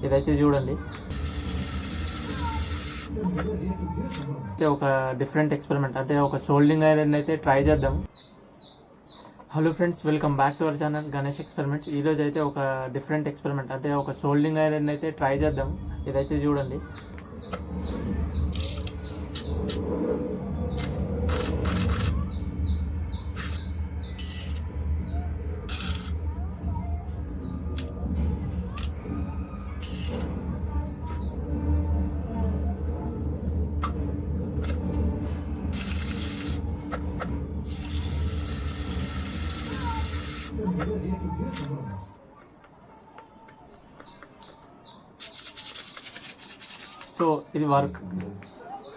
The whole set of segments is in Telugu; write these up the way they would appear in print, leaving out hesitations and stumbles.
ఇదైతే చూడండి, అంటే ఒక డిఫరెంట్ ఎక్స్పెరిమెంట్, అంటే ఒక సోల్డింగ్ ఐరన్ అయితే ట్రై చేద్దాం. Hello friends, welcome back to our channel Ganesh experiments. ఈరోజు అయితే ఒక డిఫరెంట్ ఎక్స్పెరిమెంట్, అంటే ఒక సోల్డింగ్ ఐరన్ అయితే ట్రై చేద్దాం. ఇదైతే చూడండి,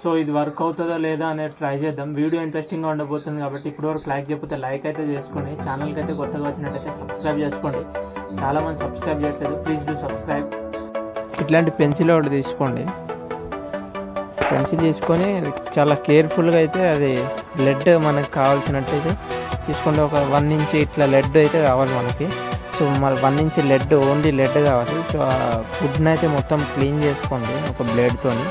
సో ఇది వర్క్ అవుతుందా లేదా అనేది ట్రై చేద్దాం. వీడియో ఇంట్రెస్టింగ్గా ఉండబోతుంది కాబట్టి ఇప్పటివరకు లైక్ చేయకపోతే లైక్ అయితే చేసుకోండి. ఛానల్కి అయితే కొత్తగా వచ్చినట్టయితే సబ్స్క్రైబ్ చేసుకోండి. చాలామంది సబ్స్క్రైబ్ చేయట్లేదు, ప్లీజ్ డూ సబ్స్క్రైబ్. ఇట్లాంటి పెన్సిల్ ఒకటి తీసుకోండి. పెన్సిల్ తీసుకొని చాలా కేర్ఫుల్గా అయితే అది లెడ్ మనకు కావాల్సినట్టయితే తీసుకోండి. ఒక 1 ఇంచ్ ఇట్లా లెడ్ అయితే కావాలి మనకి. సో మరి 1 ఇంచ్ లెడ్, ఓన్లీ లెడ్ కావాలి. సో ఆ ఫుడ్ని అయితే మొత్తం క్లీన్ చేసుకోండి ఒక బ్లేడ్తోని.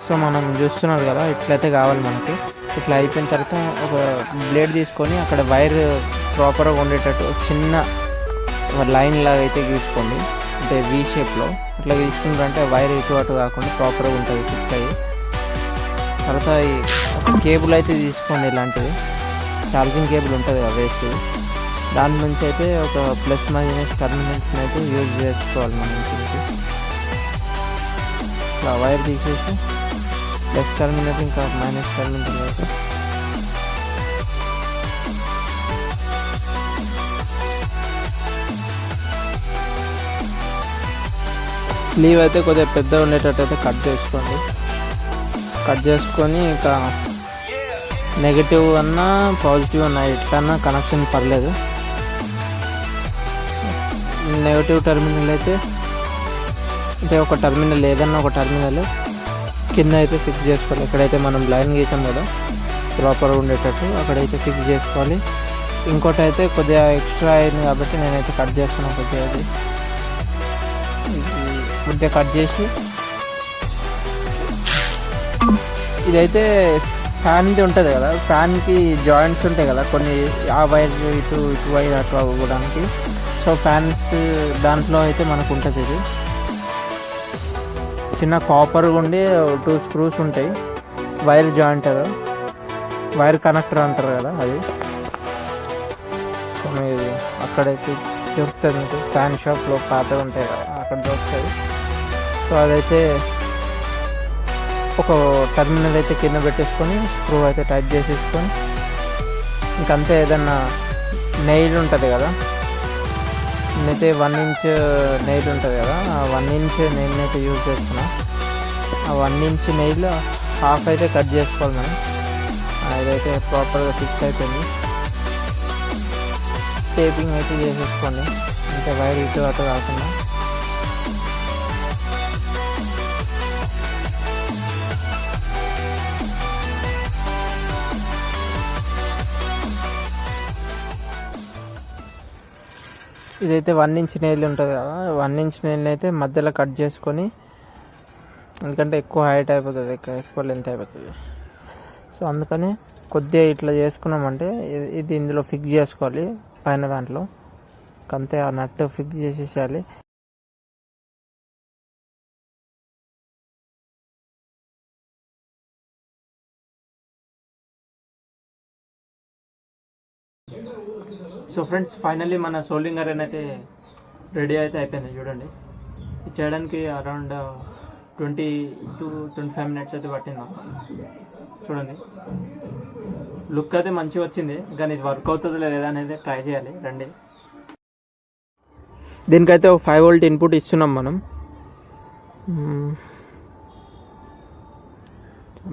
సో మనం చూస్తున్నారు కదా, ఇట్లయితే కావాలి మనకి. ఇట్లా అయిపోయిన తర్వాత ఒక బ్లేడ్ తీసుకొని అక్కడ వైర్ ప్రాపర్గా ఉండేటట్టు చిన్న లైన్ లాగా అయితే గీసుకోండి, అంటే వీ షేప్లో. అట్లా గీసుకుంటే వైర్ ఇటు అటు కాకుండా ప్రాపర్గా ఉంటుంది ఫిక్స్ అయ్యి. తర్వాత ఒక కేబుల్ అయితే తీసుకోండి, ఇలాంటిది ఛార్జింగ్ కేబుల్ ఉంటుంది కదా వేస్ట్, దాని నుంచి అయితే ఒక ప్లస్ మైనస్ టర్మినల్స్ని అయితే యూజ్ చేసుకోవాలి మనం. ఇట్లా వైర్ తీసేసి ప్లస్ టర్మినల్ ఇంకా మైనస్ టర్మినల్ అయితే స్లీవ్ అయితే కొద్దిగా పెద్ద ఉండేటట్టు అయితే కట్ చేసుకొని ఇంకా నెగటివ్ అన్నా పాజిటివ్ అన్నా ఎట్లన్నా కనెక్షన్ పర్లేదు. నెగటివ్ టర్మినల్ అయితే అంటే ఒక టర్మినల్, ఏదన్నా ఒక టర్మినల్ కింద అయితే ఫిక్స్ చేసుకోవాలి. ఎక్కడైతే మనం లైన్ గీసాం కదా ప్రాపర్గా ఉండేటట్టు అక్కడైతే ఫిక్స్ చేసుకోవాలి. ఇంకోటి అయితే కొద్దిగా ఎక్స్ట్రా అయింది కాబట్టి నేనైతే కట్ చేస్తున్నాను. కొద్దిగా కట్ చేసి ఇదైతే ఫ్యాన్ది ఉంటుంది కదా, ఫ్యాన్కి జాయింట్స్ ఉంటాయి కదా కొన్ని, ఆ వైర్ ఇటు వైర్ అటు అవ్వడానికి. సో ఫ్యాన్స్ దాంట్లో అయితే మనకు ఉంటుంది. ఇది చిన్న కాపర్గా ఉండి 2 స్క్రూస్ ఉంటాయి, వైర్ జాయింటర్, వైర్ కనెక్టర్ అంటారు కదా అది. సో మీరు అక్కడైతే దొరుకుతుంది మీకు, ఫ్యాన్ షాప్లో పాతగా ఉంటాయి కదా అక్కడ దొరుకుతుంది. సో అదైతే ఒక టర్మినల్ అయితే కింద పెట్టేసుకొని స్క్రూ అయితే టైట్ చేసేసుకొని ఇంకంతే. ఏదన్నా నెయిల్ ఉంటుంది కదా, నేనైతే 1 ఇంచ్ నెయిల్ ఉంటుంది కదా, ఆ 1 ఇంచ్ నెయిల్ని అయితే యూజ్ చేస్తున్నా. ఆ 1 ఇంచ్ నెయిల్ హాఫ్ అయితే కట్ చేసుకోవాలి మనం. ఇదైతే ప్రాపర్గా ఫిక్స్ అయిపోయింది. టేపింగ్ అయితే చేసేసుకోండి, అంటే వైర్ ఇటు అటు కాకుండా. ఇదైతే 1 ఇంచ్ నెయిల్ ఉంటుంది కదా, 1 ఇంచ్ నెయిల్ని అయితే మధ్యలో కట్ చేసుకొని, ఎందుకంటే ఎక్కువ హైట్ అయిపోతుంది, ఎక్కువ లెంత్ అయిపోతుంది. సో అందుకని కొద్దిగా ఇట్లా చేసుకున్నామంటే ఇది ఇందులో ఫిక్స్ చేసుకోవాలి పైన దాంట్లో. అంతే, ఆ నట్ ఫిక్స్ చేసేసేయాలి. సో ఫ్రెండ్స్, ఫైనల్లీ మన సోల్డింగ్ ఐరన్ అయితే రెడీ అయితే అయిపోయింది. చూడండి, ఇది చేయడానికి అరౌండ్ 20 to 25 minutes అయితే పట్టింది నాకు. చూడండి లుక్ అయితే మంచిగా వచ్చింది, కానీ ఇది వర్క్ అవుతుందో లేదా అనేది ట్రై చేయాలి రండి. దీనికైతే ఒక 5 volt ఇన్పుట్ ఇస్తున్నాం మనం.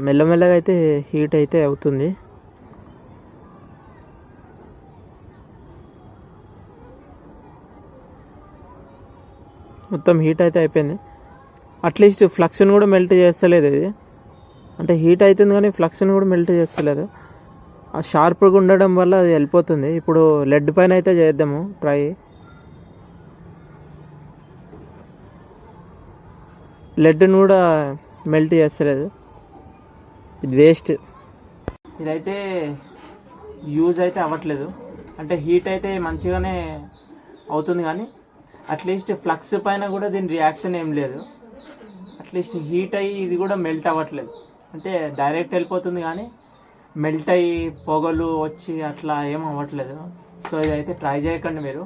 మెల్లమెల్లగా అయితే హీట్ అయితే అవుతుంది. మొత్తం హీట్ అయితే అయిపోయింది. అట్లీస్ట్ ఫ్లక్స్ని కూడా మెల్ట్ చేస్తలేదు ఇది. అంటే హీట్ అవుతుంది కానీ ఫ్లక్స్ని కూడా మెల్ట్ చేస్తలేదు. ఆ షార్ప్గా ఉండడం వల్ల అది వెళ్ళిపోతుంది. ఇప్పుడు లెడ్ పైన అయితే చేద్దాము ట్రై. లెడ్ని కూడా మెల్ట్ చేస్తలేదు, ఇది వేస్ట్. ఇదైతే యూజ్ అయితే అవ్వట్లేదు. అంటే హీట్ అయితే మంచిగానే అవుతుంది కానీ అట్లీస్ట్ ఫ్లక్స్ పైన కూడా దీని రియాక్షన్ ఏం లేదు. అట్లీస్ట్ హీట్ అయ్యి ఇది కూడా మెల్ట్ అవ్వట్లేదు. అంటే డైరెక్ట్ వెళ్ళిపోతుంది కానీ మెల్ట్ అయ్యి పొగలు వచ్చి అట్లా ఏం అవ్వట్లేదు. సో ఇదైతే ట్రై చేయకండి మీరు.